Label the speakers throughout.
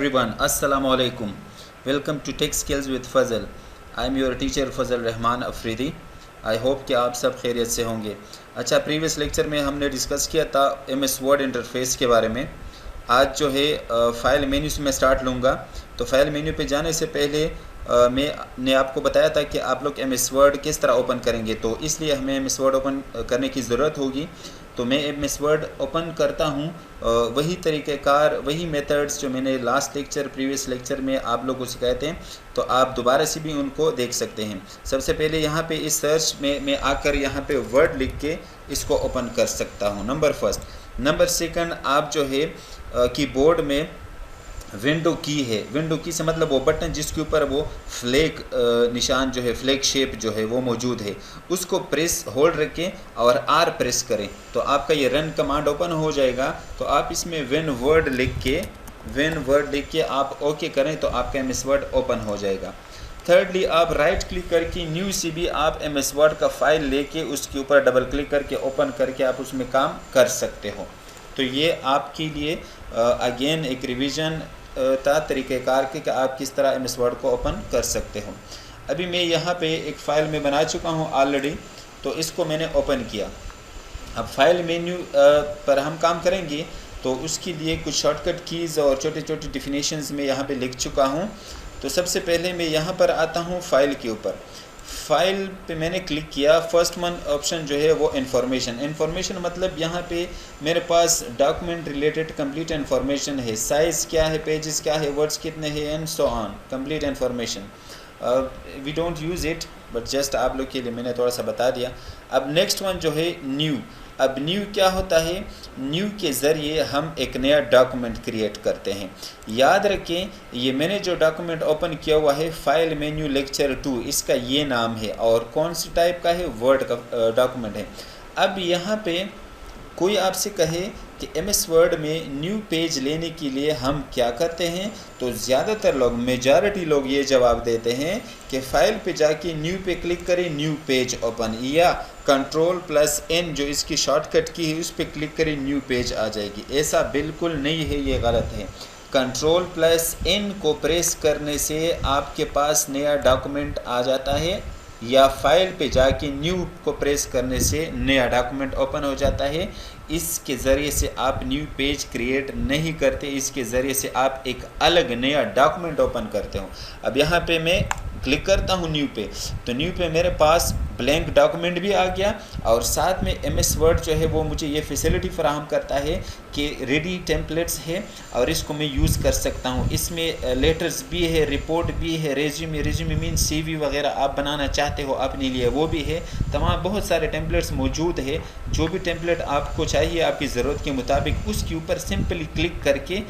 Speaker 1: everyone, Assalamu alaikum. Welcome to Tech Skills with Fazal. I am your teacher Fazal Rahman Afridi. I hope कि आप सब खैरियत से होंगे। अच्छा, प्रीवियस लेक्चर में हमने डिस्कस किया था MS वर्ड इंटरफेस के बारे में। आज जो है फ़ाइल मेन्यू से मैं स्टार्ट लूँगा। तो फाइल मेन्यू पे जाने से पहले मैंने आपको बताया था कि आप लोग MS वर्ड किस तरह ओपन करेंगे, तो इसलिए हमें MS वर्ड ओपन करने की ज़रूरत होगी। तो मैं MS वर्ड ओपन करता हूँ, वही तरीक़ेकार, वही मेथड्स जो मैंने लास्ट लेक्चर, प्रीवियस लेक्चर में आप लोगों को सिखाए थे, तो आप दोबारा से भी उनको देख सकते हैं। सबसे पहले यहाँ पे इस सर्च में मैं आकर यहाँ पे वर्ड लिख के इसको ओपन कर सकता हूँ, नंबर फर्स्ट। नंबर सेकंड, आप जो है कीबोर्ड में विंडो की है, विंडो की से मतलब वो बटन जिसके ऊपर वो फ्लैग निशान जो है, फ्लैग शेप जो है वो मौजूद है, उसको प्रेस होल्ड रखें और आर प्रेस करें तो आपका ये रन कमांड ओपन हो जाएगा। तो आप इसमें वेन वर्ड लिख के आप ओके करें तो आपका MS वर्ड ओपन हो जाएगा। थर्डली, आप राइट क्लिक करके न्यू से भी आप MS वर्ड का फाइल लेके उसके ऊपर डबल क्लिक करके ओपन करके आप उसमें काम कर सकते हो। तो ये आपके लिए अगेन एक रिवीजन था तरीक़ेकार के कि आप किस तरह MS वर्ड को ओपन कर सकते हो। अभी मैं यहाँ पे एक फ़ाइल में बना चुका हूँ ऑलरेडी, तो इसको मैंने ओपन किया। अब फाइल मेन्यू पर हम काम करेंगे तो उसके लिए कुछ शॉर्टकट कीज़ और छोटे छोटे डिफिनेशंस में यहाँ पे लिख चुका हूँ। तो सबसे पहले मैं यहाँ पर आता हूँ फाइल के ऊपर। फाइल पे मैंने क्लिक किया, फर्स्ट वन ऑप्शन जो है वो इन्फॉर्मेशन मतलब यहाँ पे मेरे पास डॉक्यूमेंट रिलेटेड कंप्लीट इन्फॉर्मेशन है, साइज़ क्या है, पेजेस क्या है, वर्ड्स कितने हैं and so on, complete information. We don't use it but just आप लोग के लिए मैंने थोड़ा सा बता दिया। अब नेक्स्ट वन जो है न्यू। अब न्यू क्या होता है? न्यू के ज़रिए हम एक नया डॉक्यूमेंट क्रिएट करते हैं। याद रखें, ये मैंने जो डॉक्यूमेंट ओपन किया हुआ है फाइल मेन्यू लेक्चर 2, इसका ये नाम है और कौन सी टाइप का है? वर्ड का डॉक्यूमेंट है। अब यहाँ पे कोई आपसे कहे कि MS वर्ड में न्यू पेज लेने के लिए हम क्या करते हैं, तो ज़्यादातर लोग, मेजॉरिटी लोग ये जवाब देते हैं कि फ़ाइल पे जाके न्यू पे क्लिक करें, न्यू पेज ओपन, या Ctrl+N जो इसकी शॉर्टकट की है उस पर क्लिक करें, न्यू पेज आ जाएगी। ऐसा बिल्कुल नहीं है, ये गलत है। Ctrl+N को प्रेस करने से आपके पास नया डॉक्यूमेंट आ जाता है, या फाइल पे जाके न्यू को प्रेस करने से नया डॉक्यूमेंट ओपन हो जाता है। इसके ज़रिए से आप न्यू पेज क्रिएट नहीं करते, इसके ज़रिए से आप एक अलग नया डॉक्यूमेंट ओपन करते हो। अब यहाँ पे मैं क्लिक करता हूँ न्यू पे, तो न्यू पे मेरे पास ब्लैंक डॉक्यूमेंट भी आ गया और साथ में MS वर्ड जो है वो मुझे ये फैसिलिटी फराहम करता है कि रेडी टेम्पलेट्स है और इसको मैं यूज़ कर सकता हूँ। इसमें लेटर्स भी है, रिपोर्ट भी है, रेज्यूमे मीन CV वगैरह आप बनाना चाहते हो अपने लिए वो भी है। तमाम बहुत सारे टेम्पलेट्स मौजूद है। जो भी टेम्पलेट आपको चाहिए आपकी ज़रूरत के मुताबिक उसके ऊपर सिंपली क्लिक करके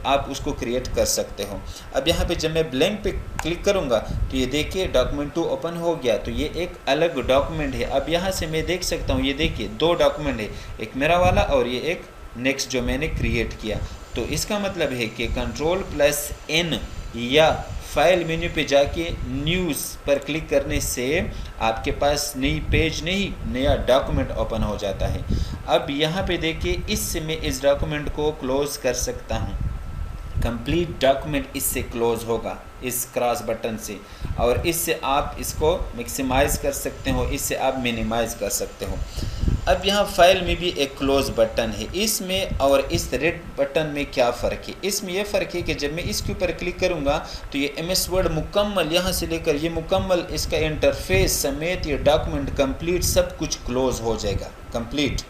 Speaker 1: आप उसको क्रिएट कर सकते हो। अब यहाँ पे जब मैं ब्लैंक पे क्लिक करूँगा तो ये देखिए डॉक्यूमेंट 2 ओपन हो गया। तो ये एक अलग डॉक्यूमेंट है। अब यहाँ से मैं देख सकता हूँ, ये देखिए 2 डॉक्यूमेंट है, एक मेरा वाला और ये एक नेक्स्ट जो मैंने क्रिएट किया। तो इसका मतलब है कि Ctrl+N या फाइल मेन्यू पे जाके न्यूज़ पर क्लिक करने से आपके पास नई पेज नहीं, नया डॉक्यूमेंट ओपन हो जाता है। अब यहाँ पे देखिए, इससे मैं इस डॉक्यूमेंट को क्लोज़ कर सकता हूँ। कंप्लीट डॉक्यूमेंट इससे क्लोज़ होगा, इस क्रॉस बटन से, और इससे आप इसको मैक्सिमाइज़ कर सकते हो, इससे आप मिनिमाइज़ कर सकते हो। अब यहाँ फाइल में भी एक क्लोज़ बटन है, इसमें और इस रेड बटन में क्या फ़र्क है? इसमें यह फ़र्क है कि जब मैं इसके ऊपर क्लिक करूँगा तो ये MS वर्ड मुकम्मल यहाँ से लेकर ये मुकम्मल इसका इंटरफेस समेत ये डॉक्यूमेंट कंप्लीट सब कुछ क्लोज़ हो जाएगा, कंप्लीट।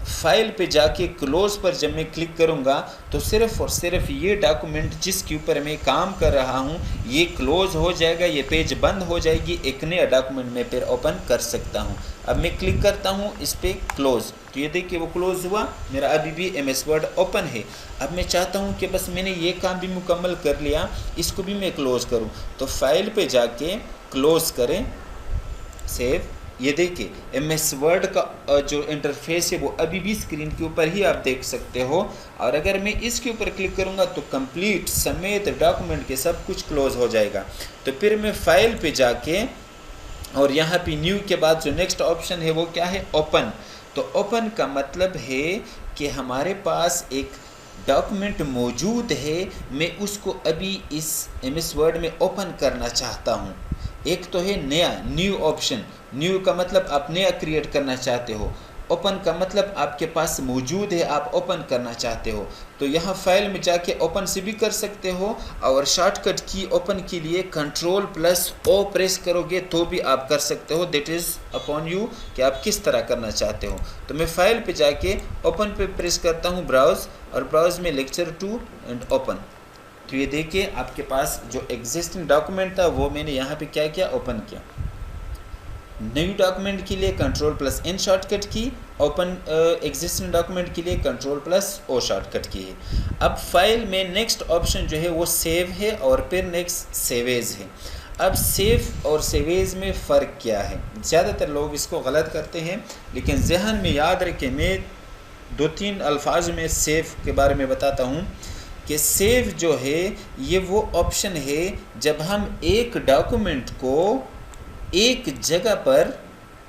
Speaker 1: फाइल पे जाके क्लोज़ पर जब मैं क्लिक करूँगा तो सिर्फ़ और सिर्फ ये डॉक्यूमेंट जिसके ऊपर मैं काम कर रहा हूँ ये क्लोज़ हो जाएगा, ये पेज बंद हो जाएगी, एक नया डॉक्यूमेंट मैं फिर ओपन कर सकता हूँ। अब मैं क्लिक करता हूँ इस पर क्लोज़, तो ये देखिए वो क्लोज़ हुआ, मेरा अभी भी MS वर्ड ओपन है। अब मैं चाहता हूँ कि बस मैंने ये काम भी मुकम्मल कर लिया, इसको भी मैं क्लोज़ करूँ, तो फाइल पे जाके क्लोज़ करें, सेव। ये देखिए MS वर्ड का जो इंटरफेस है वो अभी भी स्क्रीन के ऊपर ही आप देख सकते हो, और अगर मैं इसके ऊपर क्लिक करूँगा तो कंप्लीट समेत डॉक्यूमेंट के सब कुछ क्लोज़ हो जाएगा। तो फिर मैं फाइल पे जाके और यहाँ पे न्यू के बाद जो नेक्स्ट ऑप्शन है वो क्या है? ओपन। तो ओपन का मतलब है कि हमारे पास एक डॉक्यूमेंट मौजूद है, मैं उसको अभी इस MS वर्ड में ओपन करना चाहता हूँ। एक तो है नया, न्यू ऑप्शन। न्यू का मतलब आप नया क्रिएट करना चाहते हो, ओपन का मतलब आपके पास मौजूद है, आप ओपन करना चाहते हो। तो यहाँ फाइल में जाके ओपन से भी कर सकते हो, और शॉर्टकट की ओपन के लिए Ctrl+O प्रेस करोगे तो भी आप कर सकते हो। दैट इज़ अपॉन यू कि आप किस तरह करना चाहते हो। तो मैं फाइल पे जाके ओपन पे प्रेस करता हूँ, ब्राउज़, और ब्राउज़ में लेक्चर 2 एंड ओपन। तो ये देखिए आपके पास जो एग्जिस्टिंग डॉक्यूमेंट था वो मैंने यहाँ पे क्या किया, ओपन किया। न्यू डॉक्यूमेंट के लिए Ctrl+N शॉर्टकट की, ओपन एग्जिस्टिंग डॉक्यूमेंट के लिए Ctrl+O शॉर्टकट की है। अब फाइल में नेक्स्ट ऑप्शन जो है वो सेव है, और फिर नेक्स्ट सेव एज है। अब सेव और सेव एज में फ़र्क क्या है? ज़्यादातर लोग इसको गलत करते हैं, लेकिन जहन में याद रखें, मैं 2-3 अल्फाज में सेव के बारे में बताता हूँ कि सेव जो है ये वो ऑप्शन है जब हम एक डॉक्यूमेंट को एक जगह पर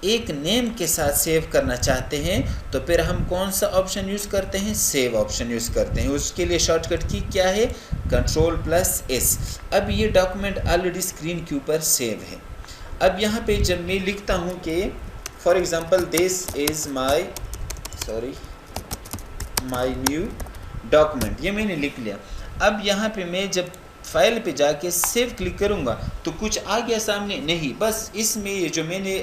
Speaker 1: एक नेम के साथ सेव करना चाहते हैं, तो फिर हम कौन सा ऑप्शन यूज़ करते हैं, सेव ऑप्शन यूज़ करते हैं। उसके लिए शॉर्टकट की क्या है, Ctrl+S। अब ये डॉक्यूमेंट ऑलरेडी स्क्रीन के ऊपर सेव है। अब यहाँ पे जब मैं लिखता हूँ कि for example this is my new document, ये मैंने लिख लिया। अब यहाँ पे मैं जब फाइल पे जाके सेव क्लिक करूँगा तो कुछ आ गया सामने? नहीं, बस इसमें ये जो मैंने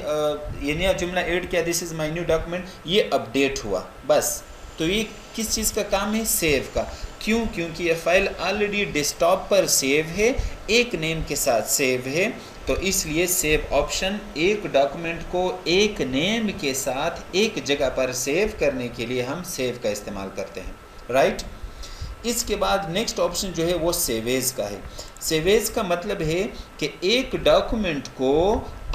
Speaker 1: ये नया जुमला ऐड किया, this is my new document, ये अपडेट हुआ बस। तो ये किस चीज़ का काम है, सेव का। क्यों? क्योंकि ये फाइल ऑलरेडी डेस्कटॉप पर सेव है, एक नेम के साथ सेव है, तो इसलिए सेव ऑप्शन एक डॉक्यूमेंट को एक नेम के साथ एक जगह पर सेव करने के लिए हम सेव का इस्तेमाल करते हैं, राइट। इसके बाद नेक्स्ट ऑप्शन जो है वो सेव एज का है। सेव एज का मतलब है कि एक डॉक्यूमेंट को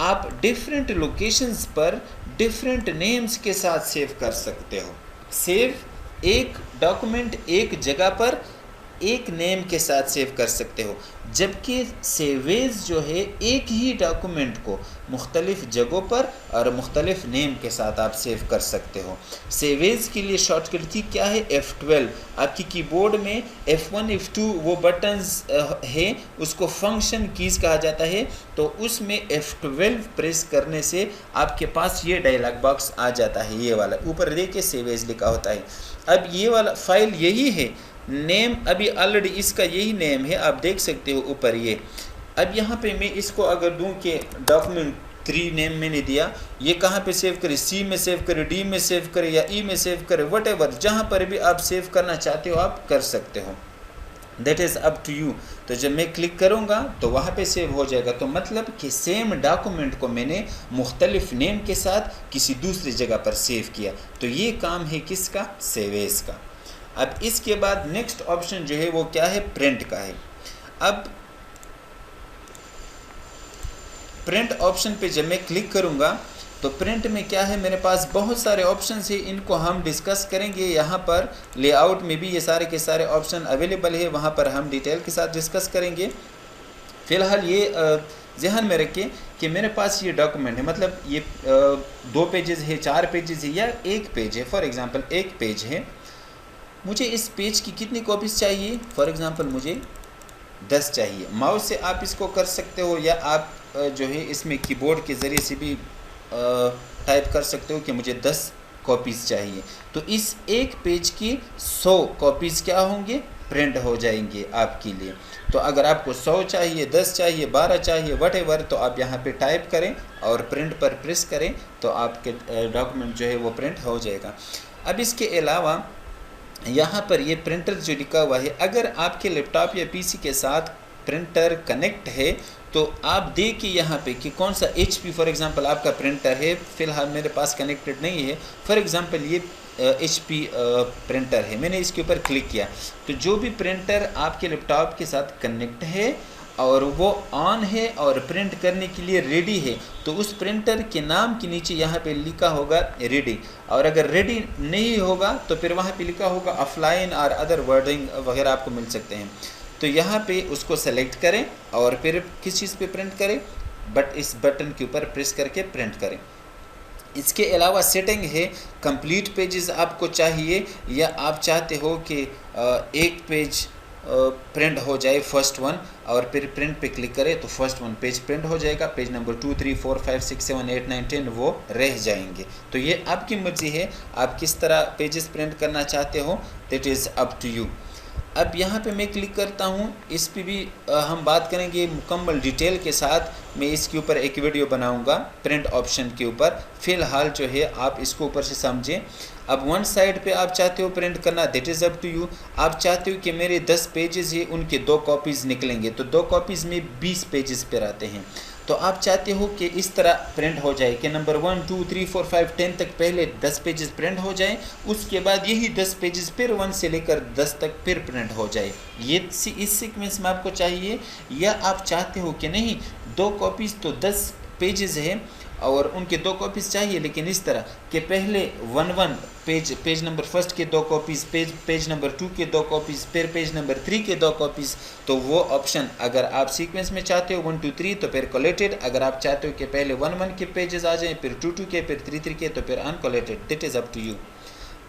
Speaker 1: आप डिफरेंट लोकेशंस पर डिफरेंट नेम्स के साथ सेव कर सकते हो। सेव एक डॉक्यूमेंट एक जगह पर एक नेम के साथ सेव कर सकते हो, जबकि सेवेज जो है एक ही डॉक्यूमेंट को मुख्तलिफ जगहों पर और मुख्तलिफ नेम के साथ आप सेव कर सकते हो। सेवेज के लिए शॉर्टकट की क्या है, F12। आपकी कीबोर्ड में F1 F2 वो बटन्स है, उसको फंक्शन कीज़ कहा जाता है। तो उसमें F12 प्रेस करने से आपके पास ये डायलॉग बॉक्स आ जाता है, ये वाला ऊपर देखिए सेवेज लिखा होता है। अब ये वाला फाइल यही है, नेम अभी ऑलरेडी इसका यही नेम है, आप देख सकते हो ऊपर ये। अब यहाँ पे मैं इसको अगर दूं कि डॉक्यूमेंट 3 नेम मैंने दिया, ये कहाँ पे सेव करे, C में सेव करे, D में सेव करे या E में सेव करे, वटेवर जहाँ पर भी आप सेव करना चाहते हो आप कर सकते हो, that is up to you. तो जब मैं क्लिक करूँगा तो वहाँ पे सेव हो जाएगा। तो मतलब कि सेम डॉक्यूमेंट को मैंने मुख्तलिफ नेम के साथ किसी दूसरी जगह पर सेव किया। तो ये काम है किसका, सेवेज का। अब इसके बाद नेक्स्ट ऑप्शन जो है वो क्या है, प्रिंट का है। अब प्रिंट ऑप्शन पे जब मैं क्लिक करूँगा तो प्रिंट में क्या है, मेरे पास बहुत सारे ऑप्शंस है, इनको हम डिस्कस करेंगे। यहाँ पर लेआउट में भी ये सारे के सारे ऑप्शन अवेलेबल है, वहाँ पर हम डिटेल के साथ डिस्कस करेंगे। फ़िलहाल ये जहन में रखें कि मेरे पास ये डॉक्यूमेंट है, मतलब ये 2 पेजेस है, 4 पेजेस है या 1 पेज है। फॉर एग्ज़ाम्पल 1 पेज है, मुझे इस पेज की कितनी कॉपीज़ चाहिए, फॉर एग्ज़ाम्पल मुझे 10 चाहिए। माउस से आप इसको कर सकते हो या आप जो है इसमें कीबोर्ड के ज़रिए से भी टाइप कर सकते हो कि मुझे 10 कॉपीज़ चाहिए। तो इस एक पेज की 100 कॉपीज़ क्या होंगे, प्रिंट हो जाएंगे आपके लिए। तो अगर आपको 100 चाहिए, 10 चाहिए, 12 चाहिए, वटेवर, तो आप यहाँ पे टाइप करें और प्रिंट पर प्रेस करें तो आपके डॉक्यूमेंट जो है वो प्रिंट हो जाएगा। अब इसके अलावा यहाँ पर ये प्रिंटर जो लिखा हुआ है, अगर आपके लैपटॉप या पीसी के साथ प्रिंटर कनेक्ट है तो आप देखिए यहाँ पे कि कौन सा HP फॉर एग्ज़ाम्पल आपका प्रिंटर है। फ़िलहाल मेरे पास कनेक्टेड नहीं है। फॉर एग्ज़ाम्पल ये HP प्रिंटर है, मैंने इसके ऊपर क्लिक किया तो जो भी प्रिंटर आपके लैपटॉप के साथ कनेक्ट है और वो ऑन है और प्रिंट करने के लिए रेडी है, तो उस प्रिंटर के नाम के नीचे यहाँ पे लिखा होगा रेडी। और अगर रेडी नहीं होगा तो फिर वहाँ पे लिखा होगा ऑफलाइन और अदर वर्डिंग वगैरह आपको मिल सकते हैं। तो यहाँ पे उसको सेलेक्ट करें और फिर किस चीज़ पे प्रिंट करें, बट इस बटन के ऊपर प्रेस करके प्रिंट करें। इसके अलावा सेटिंग है, कंप्लीट पेजेस आपको चाहिए या आप चाहते हो कि एक पेज प्रिंट हो जाए फर्स्ट वन और फिर प्रिंट पे क्लिक करें तो फर्स्ट वन पेज प्रिंट हो जाएगा, पेज नंबर 2, 3, 4, 5, 6, 7, 8, 9, 10 वो रह जाएंगे। तो ये आपकी मर्ज़ी है, आप किस तरह पेजेस प्रिंट करना चाहते हो, that is up to you. अब यहाँ पे मैं क्लिक करता हूँ, इस पे भी हम बात करेंगे मुकम्मल डिटेल के साथ। मैं इसके ऊपर एक वीडियो बनाऊँगा प्रिंट ऑप्शन के ऊपर, फ़िलहाल जो है आप इसको ऊपर से समझें। अब वन साइड पे आप चाहते हो प्रिंट करना, that is up to you. आप चाहते हो कि मेरे 10 पेजेस है उनके 2 कॉपीज़ निकलेंगे, तो 2 कॉपीज़ में 20 पेजेस पर आते हैं। तो आप चाहते हो कि इस तरह प्रिंट हो जाए कि नंबर 1, 2, 3, 4, 5, 10 तक पहले 10 पेजेस प्रिंट हो जाए, उसके बाद यही 10 पेजेस फिर 1 से लेकर 10 तक फिर प्रिंट हो जाए। ये इस सीक्वेंस में आपको चाहिए, या आप चाहते हो कि नहीं 2 कॉपीज़ तो 10 पेजेस है और उनके 2 कॉपीज़ चाहिए, लेकिन इस तरह कि पहले 1 पेज नंबर फर्स्ट के 2 कॉपीज़, पेज नंबर 2 के 2 कॉपीज़, फिर पेज नंबर 3 के 2 कॉपीज़। तो वो ऑप्शन अगर आप सीक्वेंस में चाहते हो 1, 2, 3 तो फिर कोलेटेड, अगर आप चाहते हो कि पहले 1 के पेजेस आ जाएं, फिर 2 के, फिर 3 के, तो फिर uncollated, that is up to you.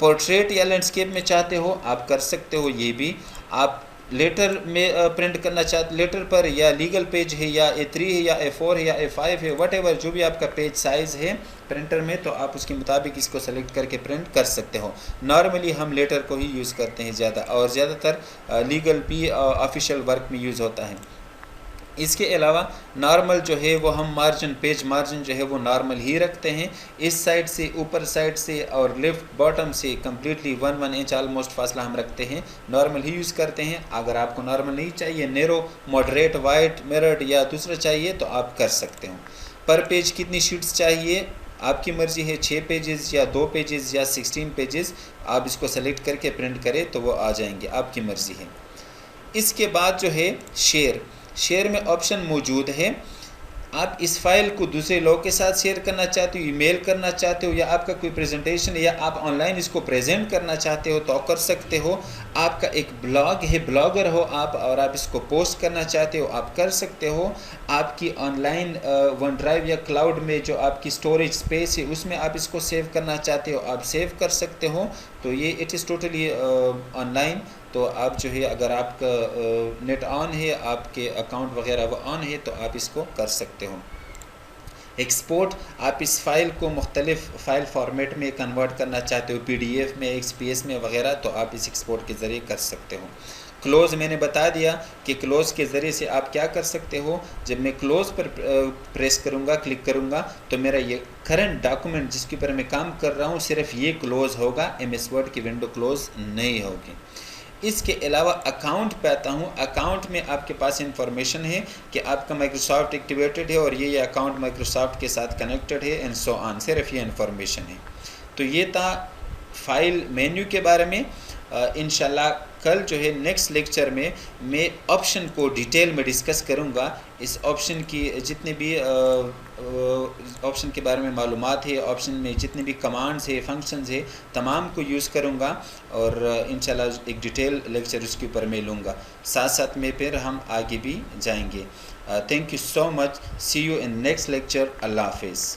Speaker 1: Portrait या लैंडस्केप में चाहते हो आप कर सकते हो, ये भी आप लेटर में प्रिंट करना चाहते, लेटर पर या लीगल पेज है या A3 है या A4 है या A5 है, वट एवर जो भी आपका पेज साइज़ है प्रिंटर में, तो आप उसके मुताबिक इसको सेलेक्ट करके प्रिंट कर सकते हो। नॉर्मली हम लेटर को ही यूज़ करते हैं ज़्यादा, और ज़्यादातर लीगल भी ऑफिशियल वर्क में यूज़ होता है। इसके अलावा नॉर्मल जो है वो हम मार्जिन, पेज मार्जिन जो है वो नॉर्मल ही रखते हैं। इस साइड से, ऊपर साइड से और लेफ़्ट बॉटम से कम्प्लीटली 1 इंच ऑलमोस्ट फासला हम रखते हैं, नॉर्मल ही यूज़ करते हैं। अगर आपको नॉर्मल नहीं चाहिए, नैरो, मॉडरेट, वाइट, मिरर्ड या दूसरा चाहिए तो आप कर सकते हो। पर पेज कितनी शीट्स चाहिए आपकी मर्ज़ी है, 6 पेजेस या 2 पेजेस या 16 पेजेस, आप इसको सेलेक्ट करके प्रिंट करें तो वो आ जाएंगे, आपकी मर्ज़ी है। इसके बाद जो है शेयर में ऑप्शन मौजूद है। आप इस फाइल को दूसरे लोग के साथ शेयर करना चाहते हो, ईमेल करना चाहते हो, या आपका कोई प्रेजेंटेशन या आप ऑनलाइन इसको प्रेजेंट करना चाहते हो तो कर सकते हो। आपका एक ब्लॉग है, ब्लॉगर हो आप और आप इसको पोस्ट करना चाहते हो, आप कर सकते हो। आपकी ऑनलाइन वन ड्राइव या क्लाउड में जो आपकी स्टोरेज स्पेस है उसमें आप इसको सेव करना चाहते हो, आप सेव कर सकते हो। तो ये इट इज़ टोटली ऑनलाइन। तो आप जो है अगर आपका नेट ऑन है, आपके अकाउंट वगैरह वो ऑन है, तो आप इसको कर सकते हो। एक्सपोर्ट, आप इस फ़ाइल को मुख्तलिफ़ फ़ाइल फॉर्मेट में कन्वर्ट करना चाहते हो, PDF में, XPS में वगैरह, तो आप इस एक्सपोर्ट के ज़रिए कर सकते हो। क्लोज़ मैंने बता दिया कि क्लोज़ के ज़रिए से आप क्या कर सकते हो। जब मैं क्लोज़ पर प्रेस करूँगा, क्लिक करूँगा, तो मेरा ये करंट डॉक्यूमेंट जिसके ऊपर मैं काम कर रहा हूँ सिर्फ ये क्लोज़ होगा, MS वर्ड की विंडो क्लोज़ नहीं होगी। इसके अलावा अकाउंट पे आता हूँ। अकाउंट में आपके पास इंफॉर्मेशन है कि आपका माइक्रोसॉफ्ट एक्टिवेटेड है और ये अकाउंट माइक्रोसॉफ्ट के साथ कनेक्टेड है एंड सो ऑन, सिर्फ ये इंफॉर्मेशन है। तो ये था फाइल मेन्यू के बारे में। इंशाल्लाह कल जो है नेक्स्ट लेक्चर में मैं ऑप्शन को डिटेल में डिस्कस करूँगा। इस ऑप्शन की जितने भी ऑप्शन के बारे में मालूमात है, ऑप्शन में जितने भी कमांड्स है, फंक्शंस है, तमाम को यूज़ करूँगा और इंशाल्लाह एक डिटेल लेक्चर उसके ऊपर मैं लूँगा। साथ साथ में फिर हम आगे भी जाएंगे। Thank you so much. See you in next lecture. अल्लाह हाफिज़।